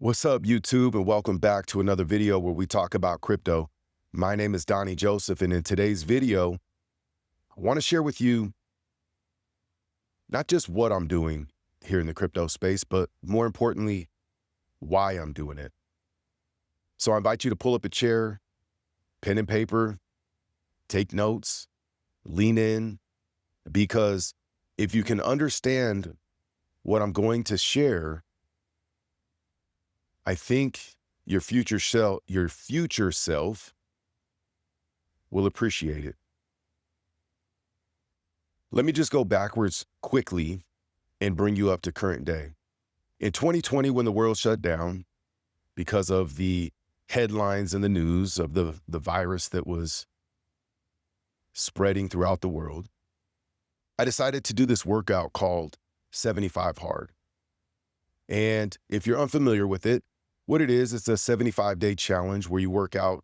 What's up, YouTube, and welcome back to another video where we talk about crypto. My name is Donnie Joseph, and in today's video, I want to share with you not just what I'm doing here in the crypto space, but more importantly, why I'm doing it. So I invite you to pull up a chair, pen and paper, take notes, lean in, because if you can understand what I'm going to share, I think your future self will appreciate it. Let me just go backwards quickly and bring you up to current day. In 2020, when the world shut down because of the headlines in the news of the virus that was spreading throughout the world, I decided to do this workout called 75 Hard. And if you're unfamiliar with it, what it is, it's a 75-day challenge where you work out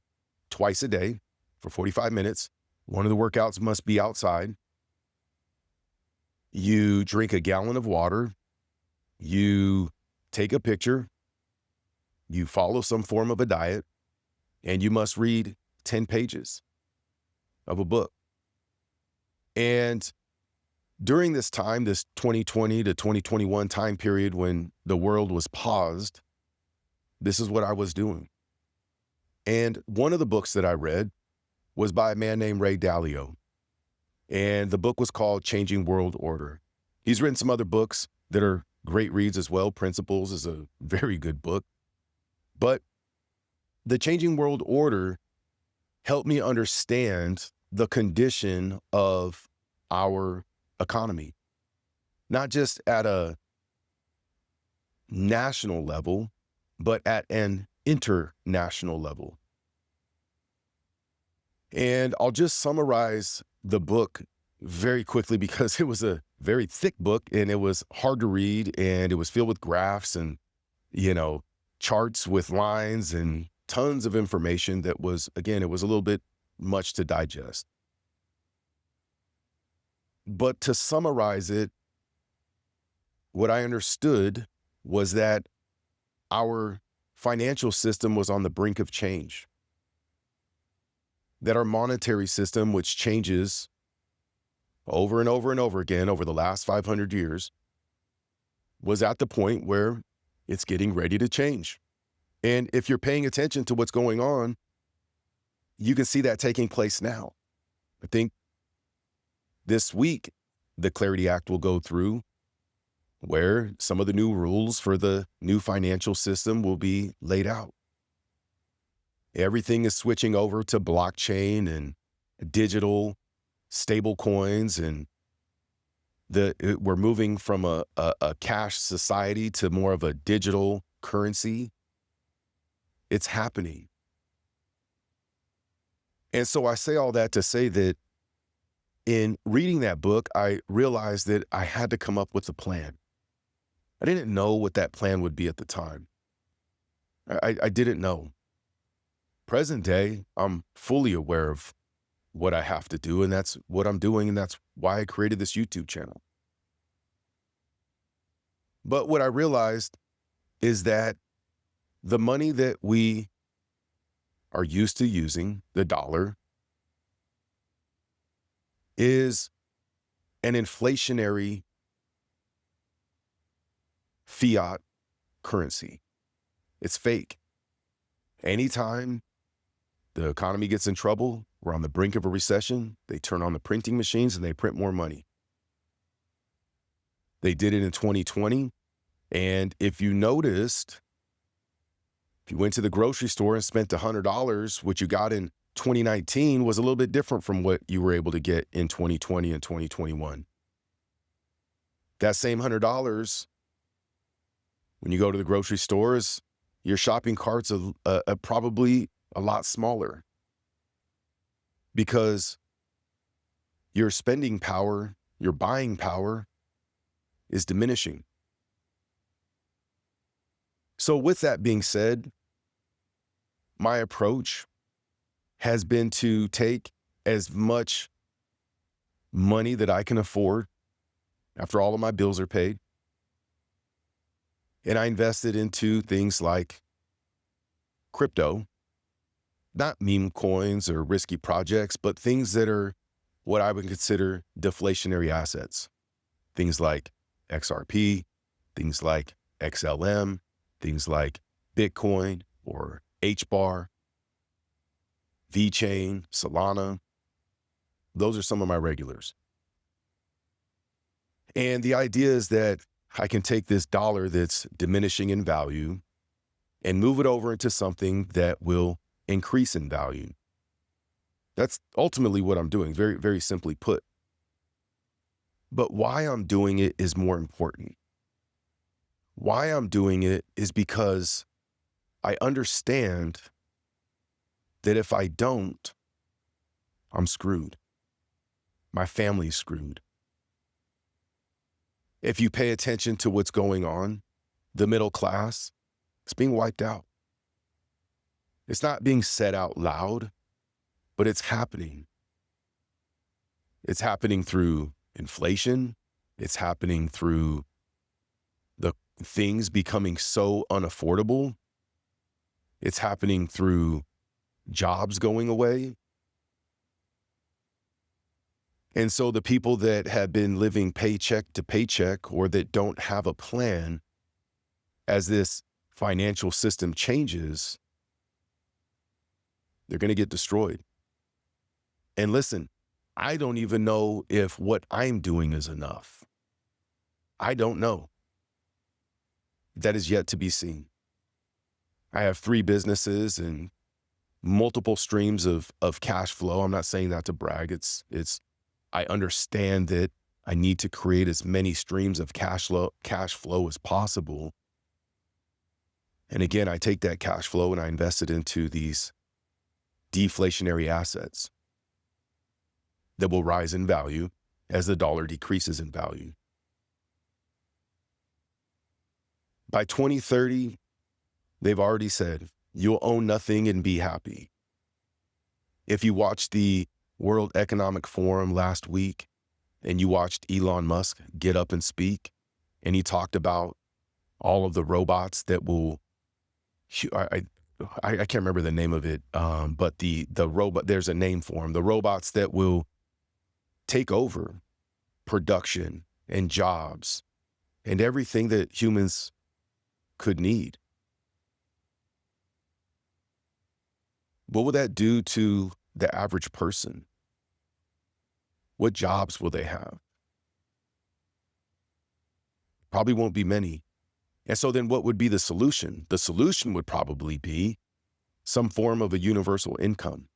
twice a day for 45 minutes. One of the workouts must be outside. You drink a gallon of water. You take a picture. You follow some form of a diet. And you must read 10 pages of a book. And during this time, this 2020 to 2021 time period when the world was paused, this is what I was doing. And one of the books that I read was by a man named Ray Dalio. And the book was called Changing World Order. He's written some other books that are great reads as well. Principles is a very good book. But the Changing World Order helped me understand the condition of our economy, not just at a national level, but at an international level. And I'll just summarize the book very quickly because it was a very thick book and it was hard to read and it was filled with graphs and, charts with lines and tons of information that was, again, it was a little bit much to digest. But to summarize it, what I understood was that our financial system was on the brink of change. That our monetary system, which changes over and over and over again over the last 500 years, was at the point where it's getting ready to change. And if you're paying attention to what's going on, you can see that taking place now. I think this week, the Clarity Act will go through where some of the new rules for the new financial system will be laid out. Everything is switching over to blockchain and digital stable coins, and we're moving from a cash society to more of a digital currency. It's happening. And so I say all that to say that in reading that book, I realized that I had to come up with a plan. I didn't know what that plan would be at the time. I didn't know. Present day, I'm fully aware of what I have to do, and that's what I'm doing, and that's why I created this YouTube channel. But what I realized is that the money that we are used to using, the dollar, is an inflationary fiat currency. It's fake. Anytime the economy gets in trouble, we're on the brink of a recession, they turn on the printing machines and they print more money. They did it in 2020. And if you noticed, if you went to the grocery store and spent $100, what you got in 2019 was a little bit different from what you were able to get in 2020 and 2021. That same $100, when you go to the grocery stores, your shopping carts are probably a lot smaller because your spending power, your buying power is diminishing. So with that being said, my approach has been to take as much money that I can afford after all of my bills are paid And I invested into things like crypto, not meme coins or risky projects, but things that are what I would consider deflationary assets. Things like XRP, things like XLM, things like Bitcoin or HBAR, VeChain, Solana. Those are some of my regulars. And the idea is that I can take this dollar that's diminishing in value and move it over into something that will increase in value. That's ultimately what I'm doing, very, very simply put. But why I'm doing it is more important. Why I'm doing it is because I understand that if I don't, I'm screwed. My family's screwed. If you pay attention to what's going on, the middle class, it's being wiped out. It's not being said out loud, but it's happening. It's happening through inflation. It's happening through the things becoming so unaffordable. It's happening through jobs going away. And so the people that have been living paycheck to paycheck or that don't have a plan as this financial system changes, they're going to get destroyed. And listen, I don't even know if what I'm doing is enough. I don't know. That is yet to be seen. I have 3 businesses and multiple streams of cash flow. I'm not saying that to brag. I understand that I need to create as many streams of cash flow as possible. And again, I take that cash flow and I invest it into these deflationary assets that will rise in value as the dollar decreases in value. By 2030, they've already said, you'll own nothing and be happy. If you watched the World Economic Forum last week and you watched Elon Musk get up and speak, and he talked about all of the robots that will, I can't remember the name of it, but the robot, there's a name for them, the robots that will take over production and jobs and everything that humans could need. What will that do to the average person? What jobs will they have? Probably won't be many. And so then what would be the solution? The solution would probably be some form of a universal income.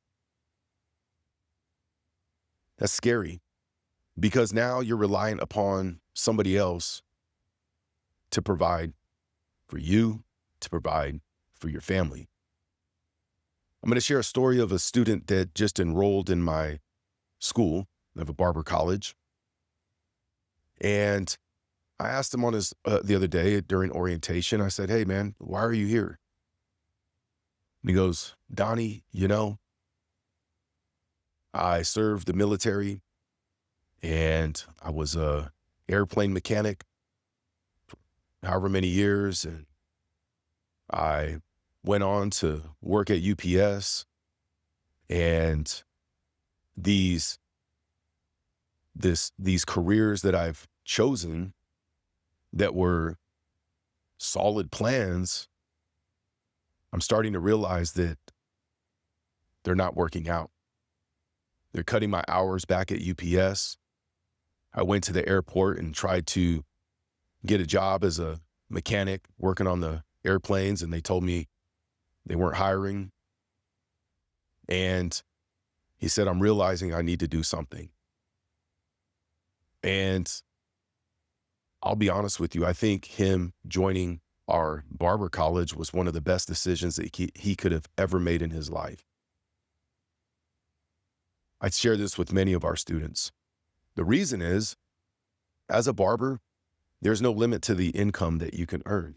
That's scary because now you're reliant upon somebody else to provide for you, to provide for your family. I'm going to share a story of a student that just enrolled in my school. I have a Barber college. And I asked him on his the other day during orientation, I said, hey man, why are you here? And he goes, Donnie, I served the military and I was a airplane mechanic for however many years. And I went on to work at UPS, and these careers that I've chosen that were solid plans, I'm starting to realize that they're not working out. They're cutting my hours back at UPS. I went to the airport and tried to get a job as a mechanic working on the airplanes, and they told me they weren't hiring. And he said, I'm realizing I need to do something. And I'll be honest with you, I think him joining our Barber college was one of the best decisions that he could have ever made in his life. I share this with many of our students. The reason is, as a barber, there's no limit to the income that you can earn.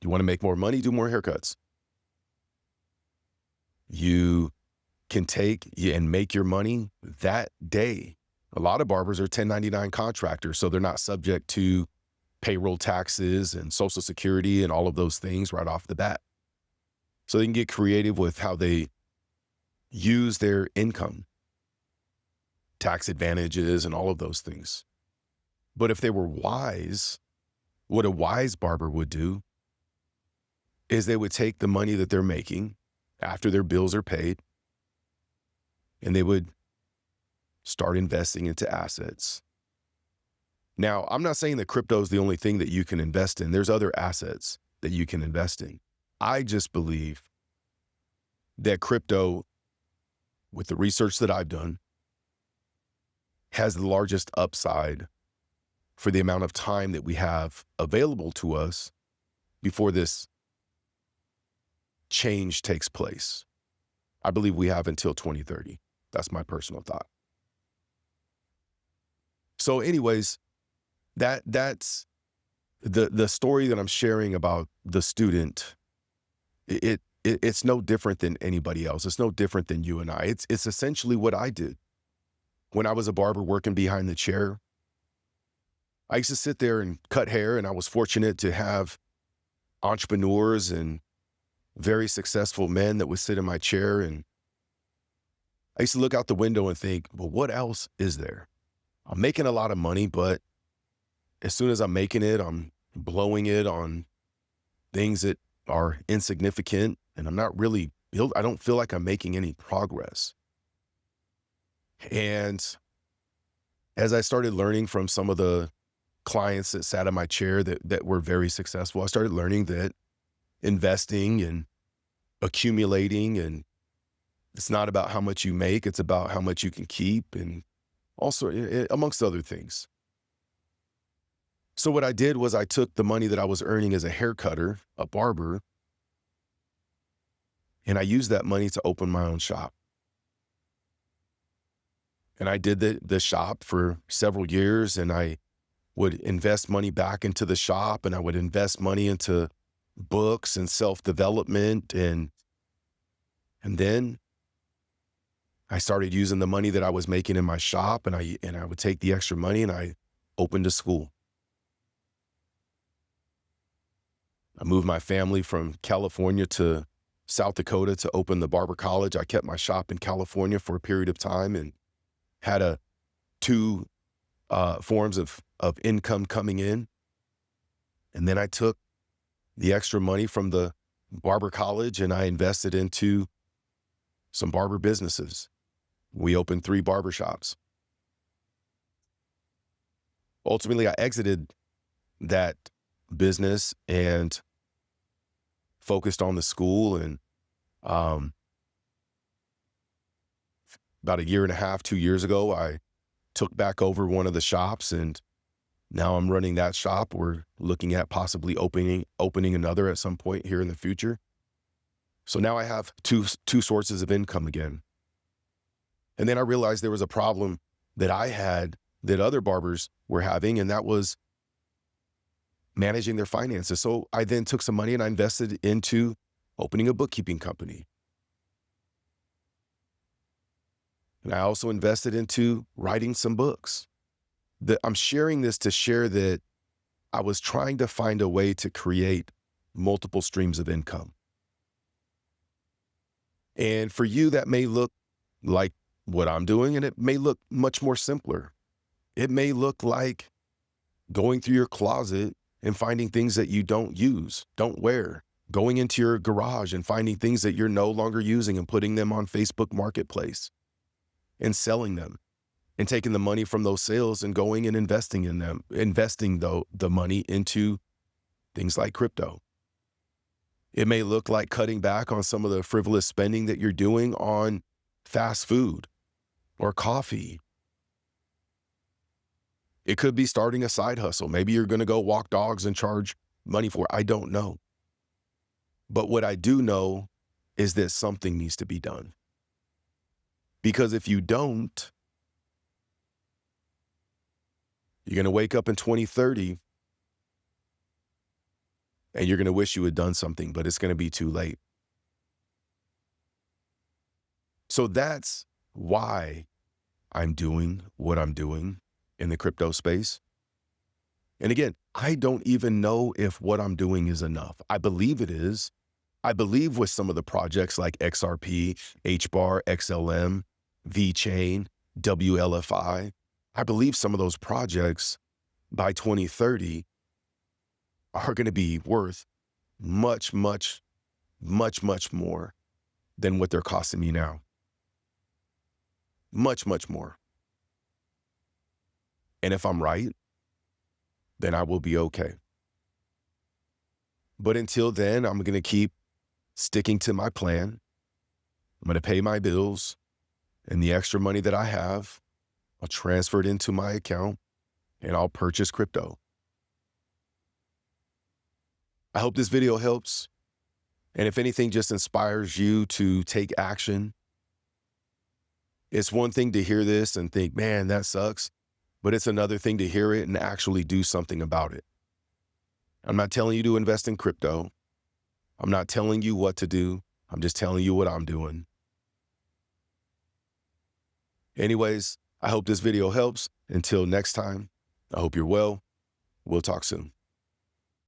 You want to make more money, do more haircuts. You can take and make your money that day. A lot of barbers are 1099 contractors, so they're not subject to payroll taxes and Social Security and all of those things right off the bat. So they can get creative with how they use their income, tax advantages, and all of those things. But if they were wise, what a wise barber would do is they would take the money that they're making after their bills are paid, and they would start investing into assets. Now, I'm not saying that crypto is the only thing that you can invest in. There's other assets that you can invest in. I just believe that crypto, with the research that I've done, has the largest upside for the amount of time that we have available to us before this change takes place. I believe we have until 2030. That's my personal thought. So anyways, that's the story that I'm sharing about the student. It's no different than anybody else. It's no different than you and I. It's essentially what I did. When I was a barber working behind the chair, I used to sit there and cut hair, and I was fortunate to have entrepreneurs and very successful men that would sit in my chair. And I used to look out the window and think, well, what else is there? I'm making a lot of money, but as soon as I'm making it, I'm blowing it on things that are insignificant, and I'm not really I don't feel like I'm making any progress. And as I started learning from some of the clients that sat in my chair that were very successful, I started learning that investing and accumulating, and it's not about how much you make, it's about how much you can keep, and also amongst other things. So what I did was I took the money that I was earning as a hair cutter, a barber, and I used that money to open my own shop. And I did the shop for several years, and I would invest money back into the shop, and I would invest money into books and self-development. And then I started using the money that I was making in my shop, and I would take the extra money and I opened a school. I moved my family from California to South Dakota to open the Barber College. I kept my shop in California for a period of time and had two forms of income coming in. And then I took the extra money from the Barber College and I invested into some barber businesses. We opened 3 barber shops. Ultimately, I exited that business and focused on the school. And about a year and a half, 2 years ago, I took back over one of the shops, and now I'm running that shop. We're looking at possibly opening another at some point here in the future. So now I have two sources of income again. And then I realized there was a problem that I had that other barbers were having, and that was managing their finances. So I then took some money and I invested into opening a bookkeeping company. And I also invested into writing some books. I'm sharing this to share that I was trying to find a way to create multiple streams of income. And for you, that may look like what I'm doing, and it may look much more simpler. It may look like going through your closet and finding things that you don't use, don't wear, going into your garage and finding things that you're no longer using and putting them on Facebook Marketplace and selling them, and taking the money from those sales and going and investing in them, investing the money into things like crypto. It may look like cutting back on some of the frivolous spending that you're doing on fast food or coffee. It could be starting a side hustle. Maybe you're going to go walk dogs and charge money for it. I don't know. But what I do know is that something needs to be done. Because if you don't, you're going to wake up in 2030 and you're going to wish you had done something, but it's going to be too late. So that's why I'm doing what I'm doing in the crypto space. And again, I don't even know if what I'm doing is enough. I believe it is. I believe with some of the projects like XRP, HBAR, XLM, VChain, WLFI, I believe some of those projects by 2030 are going to be worth much, much, much, much more than what they're costing me now. Much, much more. And if I'm right, then I will be okay. But until then, I'm going to keep sticking to my plan. I'm going to pay my bills, and the extra money that I have, I'll transfer it into my account and I'll purchase crypto. I hope this video helps. And if anything just inspires you to take action. It's one thing to hear this and think, man, that sucks. But it's another thing to hear it and actually do something about it. I'm not telling you to invest in crypto. I'm not telling you what to do. I'm just telling you what I'm doing. Anyways, I hope this video helps. Until next time, I hope you're well. We'll talk soon.